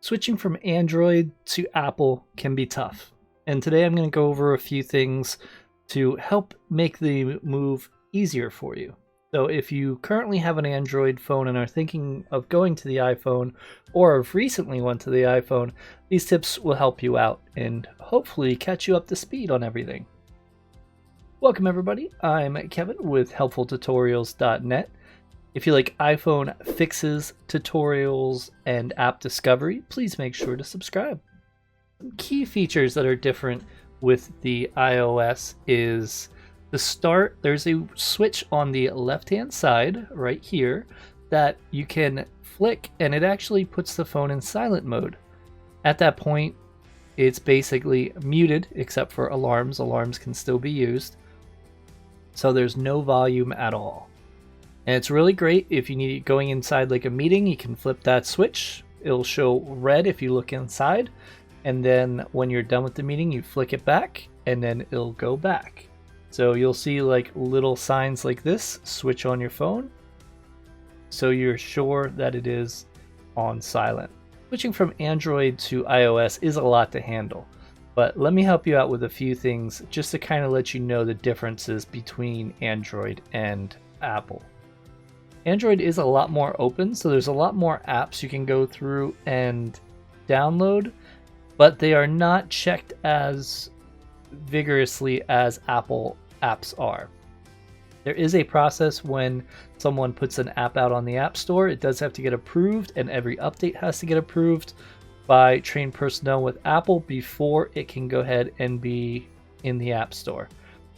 Switching from Android to Apple can be tough, and today I'm going to go over a few things to help make the move easier for you. So if you currently have an Android phone and are thinking of going to the iPhone, or have recently went to the iPhone, these tips will help you out and hopefully catch you up to speed on everything. Welcome everybody, I'm Kevin with helpfultutorials.net. If you like iPhone fixes, tutorials, and app discovery, please make sure to subscribe. Some key features that are different with the iOS is to start, there's a switch on the left-hand side right here that you can flick and it actually puts the phone in silent mode. At that point, it's basically muted except for alarms. Alarms can still be used. So there's no volume at all. And it's really great if you need going inside like a meeting, you can flip that switch. It'll show red if you look inside. And then when you're done with the meeting, you flick it back and then it'll go back. So you'll see like little signs like this, switch on your phone. So you're sure that it is on silent. Switching from Android to iOS is a lot to handle. But let me help you out with a few things just to kind of let you know the differences between Android and Apple. Android is a lot more open, so there's a lot more apps you can go through and download, but they are not checked as vigorously as Apple apps are. There is a process when someone puts an app out on the App Store. It does have to get approved, and every update has to get approved by trained personnel with Apple before it can go ahead and be in the App Store.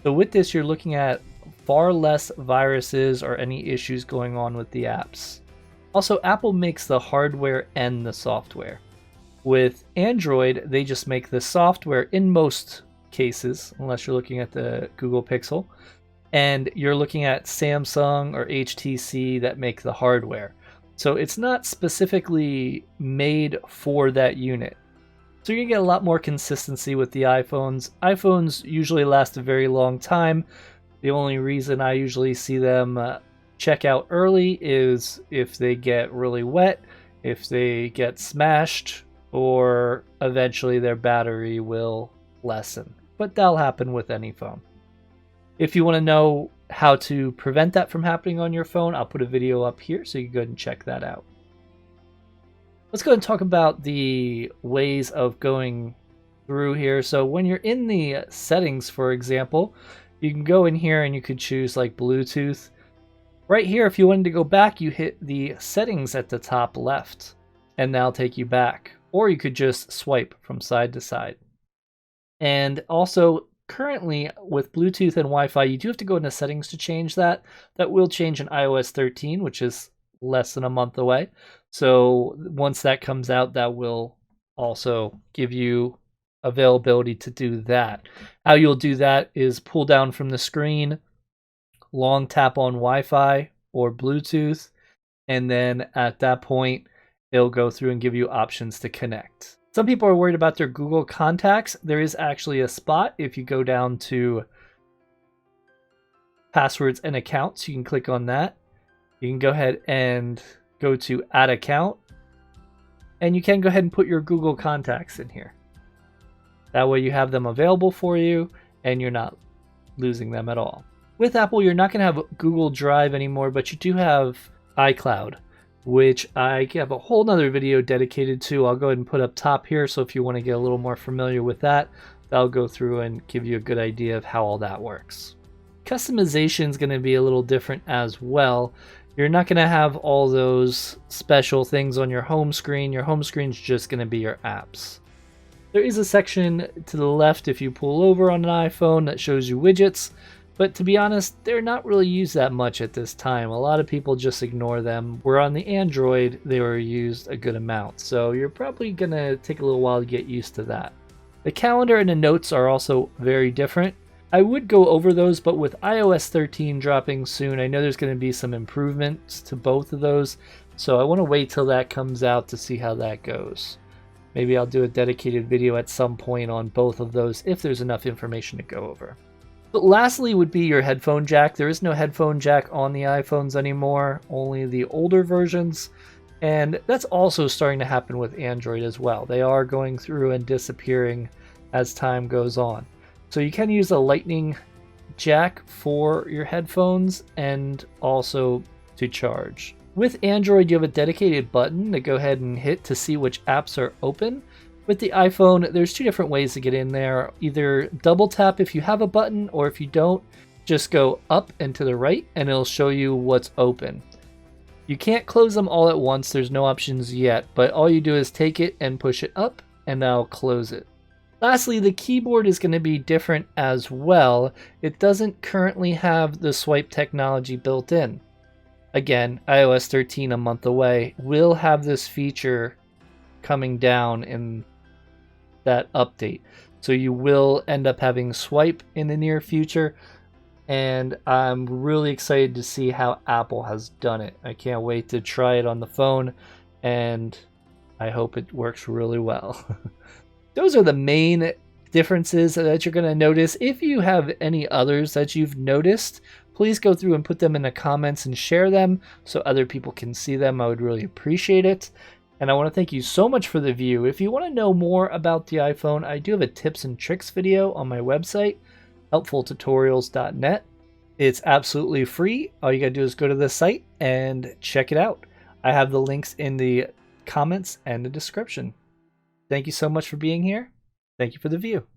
So with this, you're looking at far less viruses or any issues going on with the apps. Also, Apple makes the hardware and the software. With Android, they just make the software in most cases, unless you're looking at the Google Pixel, and you're looking at Samsung or HTC that make the hardware. So it's not specifically made for that unit. So you're gonna get a lot more consistency with the iPhones. iPhones usually last a very long time. The only reason I usually see them check out early is if they get really wet, if they get smashed, or eventually their battery will lessen. But that'll happen with any phone. If you want to know how to prevent that from happening on your phone, I'll put a video up here so you can go ahead and check that out. Let's go ahead and talk about the ways of going through here. So when you're in the settings, for example, you can go in here and you could choose like Bluetooth. Right here, if you wanted to go back, you hit the settings at the top left and that'll take you back. Or you could just swipe from side to side. And also currently with Bluetooth and Wi-Fi, you do have to go into settings to change that. That will change in iOS 13, which is less than a month away. So once that comes out, that will also give you availability to do that. How you'll do that is pull down from the screen, long tap on Wi-Fi or Bluetooth, and then at that point it'll go through and give you options to connect. Some people are worried about their Google contacts. There is actually a spot if you go down to passwords and accounts. You can click on that. You can go ahead and go to add account, and you can go ahead and put your Google contacts in here. That way you have them available for you and you're not losing them at all. With Apple, you're not going to have Google Drive anymore, but you do have iCloud, which I have a whole nother video dedicated to. I'll go ahead and put up top here, so if you want to get a little more familiar with that, that'll go through and give you a good idea of how all that works. Customization is going to be a little different as well. You're not going to have all those special things on your home screen. Your home screen is just going to be your apps. There is a section to the left if you pull over on an iPhone that shows you widgets, but to be honest, they're not really used that much at this time. A lot of people just ignore them, where on the Android, they were used a good amount. So you're probably going to take a little while to get used to that. The calendar and the notes are also very different. I would go over those, but with iOS 13 dropping soon, I know there's going to be some improvements to both of those. So I want to wait till that comes out to see how that goes. Maybe I'll do a dedicated video at some point on both of those if there's enough information to go over. But lastly would be your headphone jack. There is no headphone jack on the iPhones anymore, only the older versions. And that's also starting to happen with Android as well. They are going through and disappearing as time goes on. So you can use a lightning jack for your headphones and also to charge. With Android, you have a dedicated button to go ahead and hit to see which apps are open. With the iPhone, there's two different ways to get in there. Either double tap if you have a button, or if you don't, just go up and to the right and it'll show you what's open. You can't close them all at once, there's no options yet, but all you do is take it and push it up and that'll close it. Lastly, the keyboard is going to be different as well. It doesn't currently have the swipe technology built in. Again, iOS 13 a month away will have this feature coming down in that update. So you will end up having swipe in the near future. And I'm really excited to see how Apple has done it. I can't wait to try it on the phone, and I hope it works really well. Those are the main differences that you're going to notice. If you have any others that you've noticed, please go through and put them in the comments and share them so other people can see them. I would really appreciate it. And I want to thank you so much for the view. If you want to know more about the iPhone, I do have a tips and tricks video on my website, helpfultutorials.net. It's absolutely free. All you gotta do is go to the site and check it out. I have the links in the comments and the description. Thank you so much for being here. Thank you for the view.